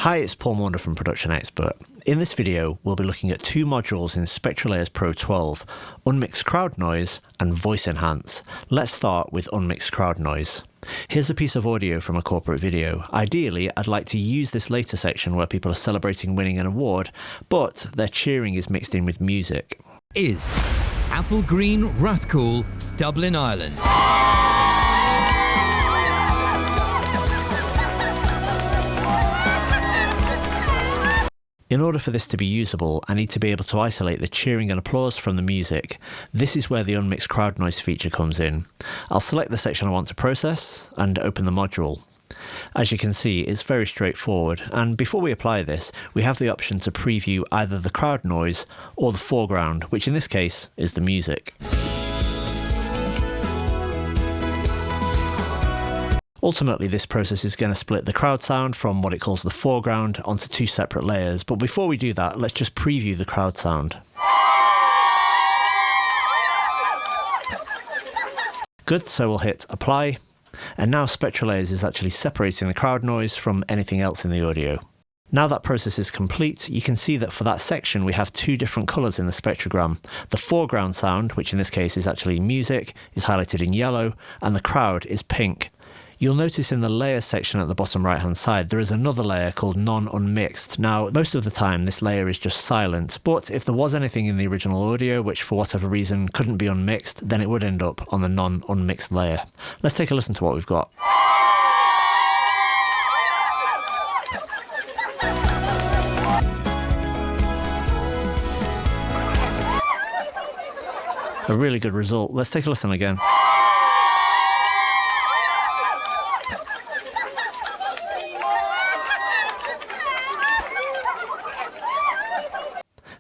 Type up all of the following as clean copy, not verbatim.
Hi, it's Paul Maunder from Production Expert. In this video, we'll be looking at two modules in SpectraLayers Pro 12, Unmix Crowd Noise and Voice Enhance. Let's start with Unmix Crowd Noise. Here's a piece of audio from a corporate video. Ideally, I'd like to use this later section where people are celebrating winning an award, but their cheering is mixed in with music. Is Apple Green Rathcoole, Dublin, Ireland. In order for this to be usable, I need to be able to isolate the cheering and applause from the music. This is where the Unmix Crowd Noise feature comes in. I'll select the section I want to process and open the module. As you can see, it's very straightforward, and before we apply this, we have the option to preview either the crowd noise or the foreground, which in this case is the music. Ultimately, this process is going to split the crowd sound from what it calls the foreground onto two separate layers, but before we do that, let's just preview the crowd sound. Good, so we'll hit apply, and now SpectraLayers is actually separating the crowd noise from anything else in the audio. Now that process is complete, you can see that for that section we have two different colours in the spectrogram. The foreground sound, which in this case is actually music, is highlighted in yellow, and the crowd is pink. You'll notice in the layers section at the bottom right hand side there is another layer called non-unmixed. Now most of the time this layer is just silent, but if there was anything in the original audio which for whatever reason couldn't be unmixed, then it would end up on the non-unmixed layer. Let's take a listen to what we've got. A really good result. Let's take a listen again.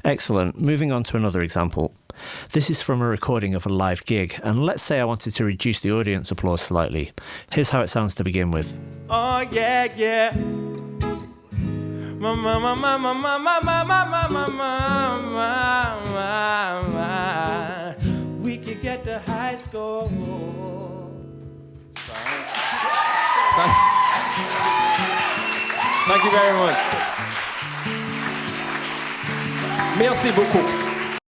Excellent. Moving on to another example. This is from a recording of a live gig, and let's say I wanted to reduce the audience applause slightly. Here's how it sounds to begin with. Oh yeah, yeah. We could get the high score. Thanks. Thank you very much. Merci beaucoup.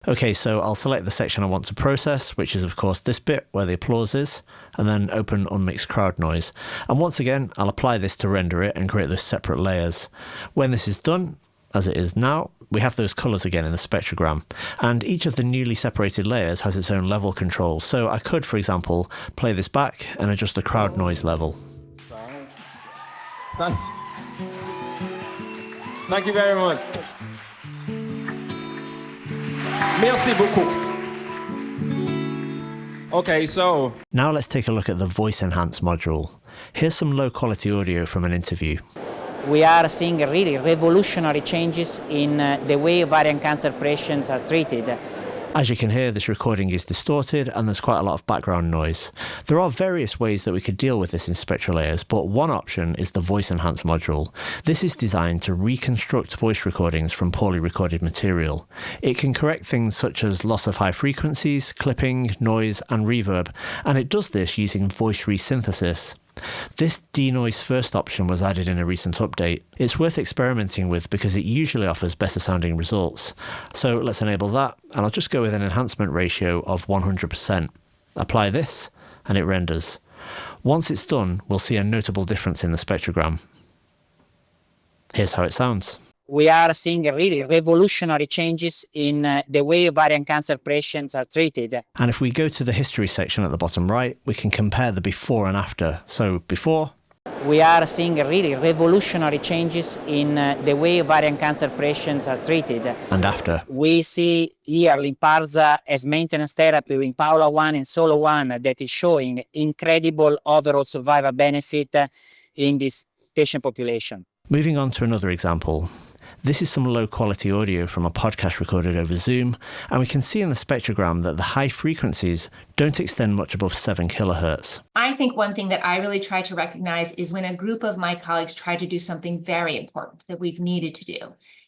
Okay, so I'll select the section I want to process, which is of course this bit where the applause is, and then open Unmix Crowd Noise. And once again, I'll apply this to render it and create those separate layers. When this is done, as it is now, we have those colours again in the spectrogram. And each of the newly separated layers has its own level control. So I could, for example, play this back and adjust the crowd noise level. Thanks. Thank you very much. Merci beaucoup. Okay, so now let's take a look at the Voice Enhance module. Here's some low quality audio from an interview. We are seeing really revolutionary changes in the way ovarian cancer patients are treated. As you can hear, this recording is distorted and there's quite a lot of background noise. There are various ways that we could deal with this in SpectraLayers, but one option is the Voice Enhance module. This is designed to reconstruct voice recordings from poorly recorded material. It can correct things such as loss of high frequencies, clipping, noise and reverb, and it does this using voice resynthesis. This denoise first option was added in a recent update. It's worth experimenting with because it usually offers better sounding results. So let's enable that, and I'll just go with an enhancement ratio of 100%. Apply this, and it renders. Once it's done, we'll see a notable difference in the spectrogram. Here's how it sounds. We are seeing really revolutionary changes in the way ovarian cancer patients are treated. And if we go to the history section at the bottom right, we can compare the before and after. So before. We are seeing really revolutionary changes in the way ovarian cancer patients are treated. And after. We see here Lynparza as maintenance therapy in Paula 1 and Solo 1 that is showing incredible overall survival benefit in this patient population. Moving on to another example. This is some low quality audio from a podcast recorded over Zoom, and we can see in the spectrogram that the high frequencies don't extend much above 7 kilohertz. I think one thing that I really try to recognize is when a group of my colleagues try to do something very important that we've needed to do.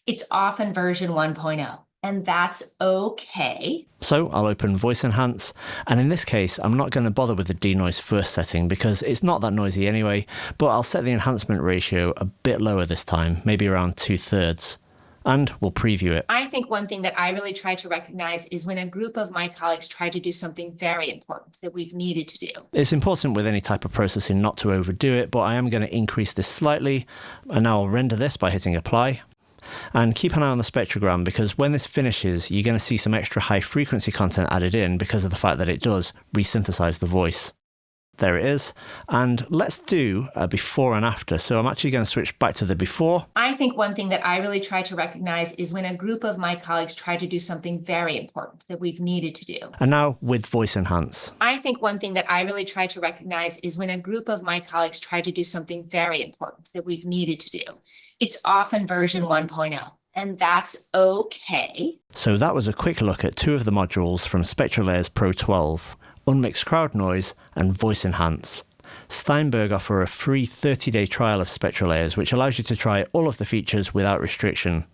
It's often version 1.0. and that's okay. So I'll open Voice Enhance, and in this case, I'm not going to bother with the denoise first setting because it's not that noisy anyway, but I'll set the enhancement ratio a bit lower this time, maybe around 2/3. And we'll preview it. I think one thing that I really try to recognize is when a group of my colleagues try to do something very important that we've needed to do. It's important with any type of processing not to overdo it, but I am going to increase this slightly, and now I'll render this by hitting apply. And keep an eye on the spectrogram because when this finishes, you're going to see some extra high frequency content added in because of the fact that it does resynthesize the voice. There it is. And let's do a before and after. So I'm actually going to switch back to the before. I think one thing that I really try to recognize is when a group of my colleagues try to do something very important that we've needed to do. And now with Voice Enhance. I think one thing that I really try to recognize is when a group of my colleagues try to do something very important that we've needed to do. It's often version 1.0, and that's okay. So that was a quick look at two of the modules from SpectraLayers Pro 12, Unmix Crowd Noise and Voice Enhance. Steinberg offer a free 30-day trial of SpectraLayers, which allows you to try all of the features without restriction.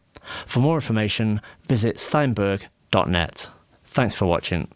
For more information, visit steinberg.net. Thanks for watching.